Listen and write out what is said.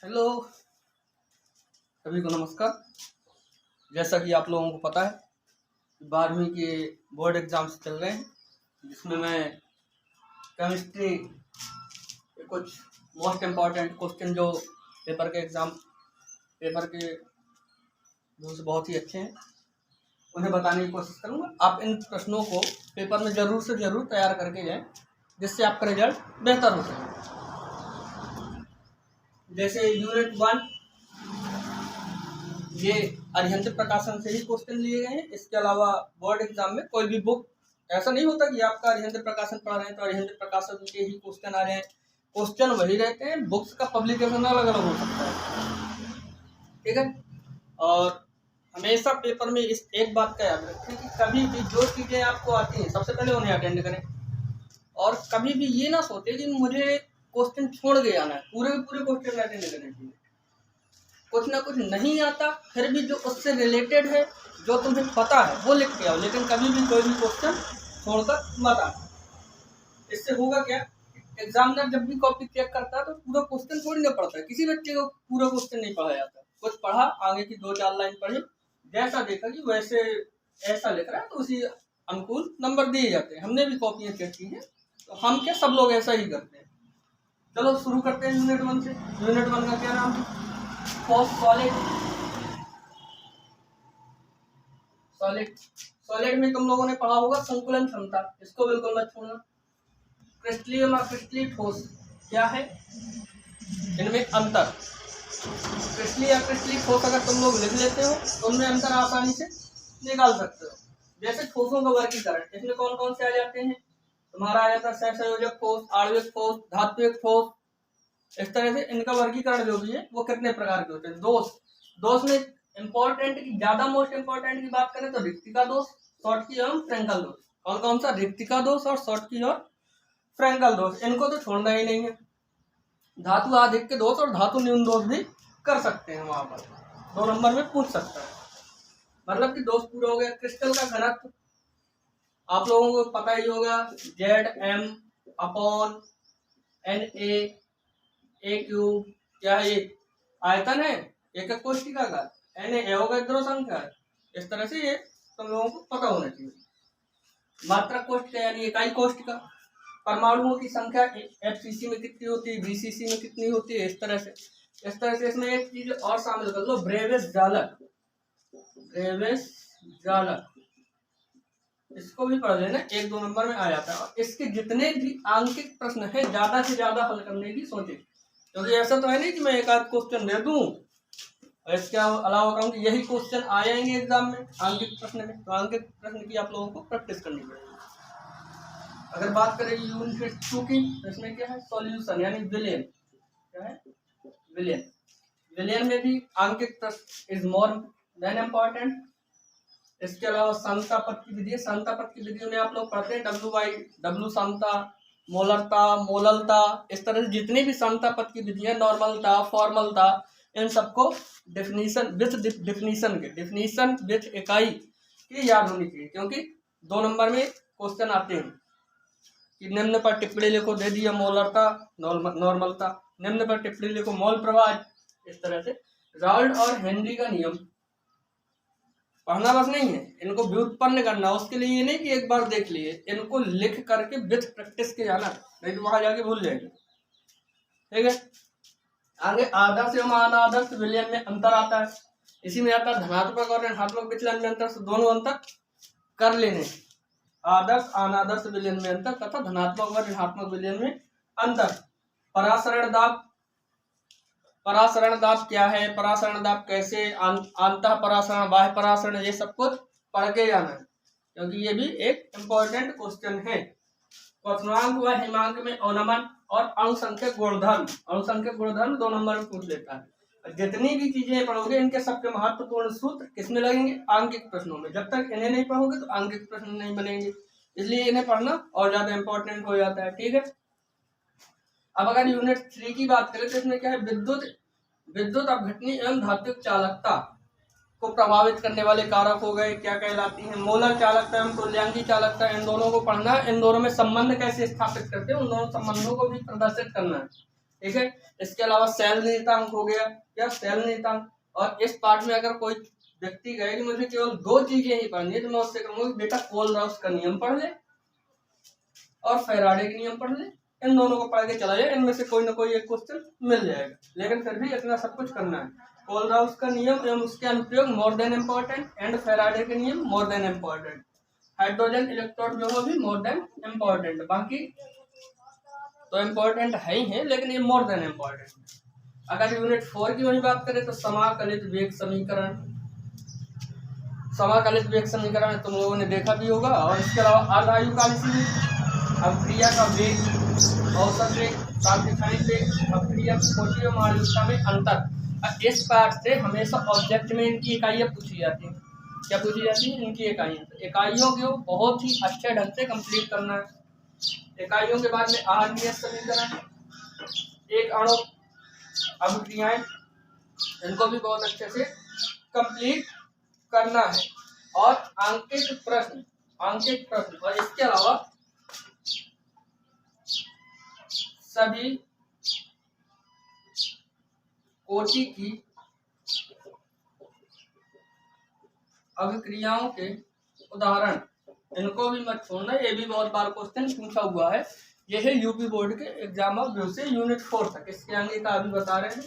Hello, सभी को नमस्कार। जैसा कि आप लोगों को पता है, 12वीं के बोर्ड एग्ज़ाम्स चल रहे हैं, जिसमें मैं केमिस्ट्री के कुछ मोस्ट इम्पॉर्टेंट क्वेश्चन जो पेपर के रूल्स बहुत ही अच्छे हैं, उन्हें बताने की कोशिश करूँगा। आप इन प्रश्नों को पेपर में ज़रूर से ज़रूर तैयार करके जाएँ, जिससे आपका रिजल्ट बेहतर हो सके। जैसे यूनिट 1 ये अरिहंत प्रकाशन से ही क्वेश्चन लिए गए हैं। इसके अलावा बोर्ड एग्जाम में कोई भी बुक, ऐसा नहीं होता कि आपका अरिहंत प्रकाशन पढ़ रहे हैं तो अरिहंत प्रकाशन के ही क्वेश्चन आ रहे हैं। क्वेश्चन वही रहते हैं, बुक्स का पब्लिकेशन अलग अलग हो सकता है, ठीक है। और हमेशा पेपर में इस एक बात का याद रखें कि कभी भी जो चीज़ें आपको आती हैं सबसे पहले उन्हें अटेंड करें, और कभी भी ये ना सोचे कि मुझे क्वेश्चन छोड़ के आना है, पूरे के पूरे क्वेश्चन अटेंड करने चाहिए। कुछ ना कुछ नहीं आता, फिर भी जो उससे रिलेटेड है, जो तुम्हें पता है वो लिख के आओ, लेकिन कभी भी कोई भी क्वेश्चन छोड़कर मत आना। इससे होगा क्या, एग्जामिनर जब भी कॉपी चेक करता है तो पूरा क्वेश्चन थोड़ी ना पढ़ता है। किसी बच्चे को पूरा क्वेश्चन नहीं पढ़ा जाता, कुछ पढ़ा, आगे की 2-4 लाइन पढ़ी, जैसा देखा कि वैसे ऐसा लिख रहा है तो उसी अनुकूल नंबर दिए जाते हैं। हमने भी कॉपियाँ चेक की हैं, तो हम क्या, सब लोग ऐसा ही करते हैं। चलो शुरू करते हैं यूनिट 1 से। यूनिट 1 का क्या नाम है? सॉलिड में तुम लोगों ने पढ़ा होगा संकुलन क्षमता, इसको बिल्कुल मत छोड़ना। क्रिस्टलीय और क्रिस्टलीय ठोस क्या है, इनमें अंतर। क्रिस्टलीय या क्रिस्टलीय ठोस अगर तुम लोग लिख लेते हो तो उनमें अंतर आसानी से निकाल सकते हो। जैसे ठोसों का वर्गीकरण, इसमें कौन कौन से आ जाते हैं? तुम्हारा आ जाता है सहसंयोजक ठोस, आणविक ठोस, धात्विक ठोस। इस तरह से इनका वर्गीकरण जो भी है वो कितने प्रकार के होते हैं। दोष में इम्पोर्टेंट की, ज्यादा मोस्ट इम्पोर्टेंट की बात करें तो रिक्तिका दोष, शॉर्ट की और फ्रैंकल दोष। कौन कौन सा? रिक्तिका दोष और शॉर्ट की और फ्रैंकल दोष, इनको तो छोड़ना ही नहीं है। धातु आधिक्य दोष और धातु न्यून दोष भी कर सकते हैं, वहां पर 2 नंबर में पूछ सकता है, मतलब कि दोष पूरा हो गया। क्रिस्टल का घनत्व आप लोगों को पता ही होगा, Zm/Na क्या है? आयतन है एक कोशिका का, Na अवोगाद्रो संख्या है। इस तरह से ये तुम लोगों को पता होना चाहिए। मात्रक कोष्ठिका यानी इकाई कोष्ठिका, परमाणुओं की संख्या FCC में कितनी होती है, BCC में कितनी होती है, इस तरह से इसमें एक चीज और शामिल कर लो, ब्रेविस जालक, इसको भी पढ़ लेना, 1-2 नंबर में आ जाता है। और इसके जितने भी आंकिक प्रश्न है ज्यादा से ज्यादा हल करने की सोचे, क्योंकि ऐसा तो है नहीं कि मैं एक आध क्वेश्चन दे दूं और इसके अलावा कहूँ कि यही क्वेश्चन आ जाएंगे एग्जाम में आंकिक प्रश्न में। तो आंकिक प्रश्न की आप लोगों को प्रैक्टिस करनी पड़ेगी। अगर बात करें यूनिट 2 की, तो इसमें क्या है? सॉल्यूशन यानी विलयन। क्या है? विलयन में भी आंकिक प्रश्न इज मोर देन इम्पोर्टेंट। इसके अलावा समता पद की विधि, समता पद की विधि में आप लोग पढ़ते हैं W/W समता, मोलरता, मोललता, इस तरह से जितनी भी समता पद की विधियां, नॉर्मलता, फॉर्मलता, इन सबको डेफिनेशन विथ इकाई की याद होनी चाहिए, क्योंकि 2 नंबर में क्वेश्चन आते हैं कि निम्न पर टिप्पणी लिखो, दे दिया मोलरता, नॉर्मलता, निम्न पर टिप्पणी लिखो, मोल प्रवाह। इस तरह से राउल्ट और हेनरी का नियम पढ़ना बस नहीं है, इनको व्युत्पन्न करना। उसके लिए ये नहीं कि एक बार देख लिए, इनको लिख करके विथ प्रैक्टिस के जाना, नहीं तो वहां जाके भूल जाएंगे, ठीक है। आगे आदर्श एवं अनादर्श विलयन में अंतर आता है, इसी में आता है धनात्मक और ऋणात्मक विचलन में अंतर, दोनों अंतर कर लेने। आदर्श अनादर्श विलयन में अंतर तथा धनात्मक और ऋणात्मक विलयन में अंतर। परासरण दाब क्या है, परासरण दाब कैसे, अंतः परासरण, बाह्य परासरण, ये सब कुछ पढ़ के जाना है, क्योंकि ये भी एक इम्पोर्टेंट क्वेश्चन है। क्वथनांक व हिमांक में अवनमन और अणुसंख्यक गुणधर्म 2 नंबर में पूछ लेता है। जितनी भी चीजें पढ़ोगे इनके सबके महत्वपूर्ण सूत्र किसमें लगेंगे? आंकिक प्रश्नों में। जब तक इन्हें नहीं पढ़ोगे तो आंकिक प्रश्न नहीं बनेंगे, इसलिए इन्हें पढ़ना और ज्यादा इंपॉर्टेंट हो जाता है, ठीक है। अब अगर यूनिट 3 की बात करें तो इसमें क्या है? विद्युत अपघटनी एवं धात्विक चालकता को प्रभावित करने वाले कारक हो गए, क्या कहलाती हैं? मोलर चालकता एवं तुल्यांकी चालकता, इन दोनों को पढ़ना है। इन दोनों में संबंध कैसे स्थापित करते हैं, उन दोनों संबंधों को भी प्रदर्शित करना है। ठीक है। इसके अलावा सेल नियतांक हो गया, क्या सेल नियतांक। और इस पार्ट में अगर कोई व्यक्ति कहे कि मुझे केवल 2 चीजें ही पढ़नी है तो मैं उससे कहूंगा बेटा कोलराउस का नियम पढ़ ले और फैराडे के नियम पढ़ ले, इन दोनों को पढ़ के चला जाए, इनमें से कोई ना कोई एक क्वेश्चन मिल जाएगा। लेकिन फिर भी इतना सब कुछ करना है। कोलराउस का नियम एवं उसके अनुप्रयोग more than important, and Faraday के नियम more than important, hydrogen electrode जो भी मोर देन इम्पोर्टेंट। बाकी तो इम्पोर्टेंट है ही है, लेकिन ये मोर देन इम्पोर्टेंट। अगर यूनिट 4 की वही बात करें तो समाकलित वेग समीकरण, समाकलित वेग समीकरण तुम लोगों ने देखा भी होगा। और इसके अलावा अर्धायुकालिक अभिक्रिया का वेग, औसत वेग, तात्कालिक वेग, अभिक्रिया की कोटि और मालूषता में अंतर। इस पार्ट से हमेशा ऑब्जेक्ट में इनकी इकाइयाँ पूछी जाती हैं। क्या पूछी जाती है? इनकी इकाइयाँ। इकाइयों को बहुत ही अच्छे ढंग से कंप्लीट करना है। इकाइयों के बाद में आरबीएस समीकरण, एक अणु अभिक्रियाएं, इनको भी बहुत अच्छे से कंप्लीट करना है। और अंकित प्रश्न, और इसके अलावा सभी कोटि की अभिक्रियाओं के उदाहरण, इनको भी मत छोड़ना। ये भी बहुत बार क्वेश्चन पूछा हुआ है। ये है यूपी बोर्ड के एग्जाम ऑफ व्यू से यूनिट 4 तक। इसके आगे का अभी बता रहे हैं।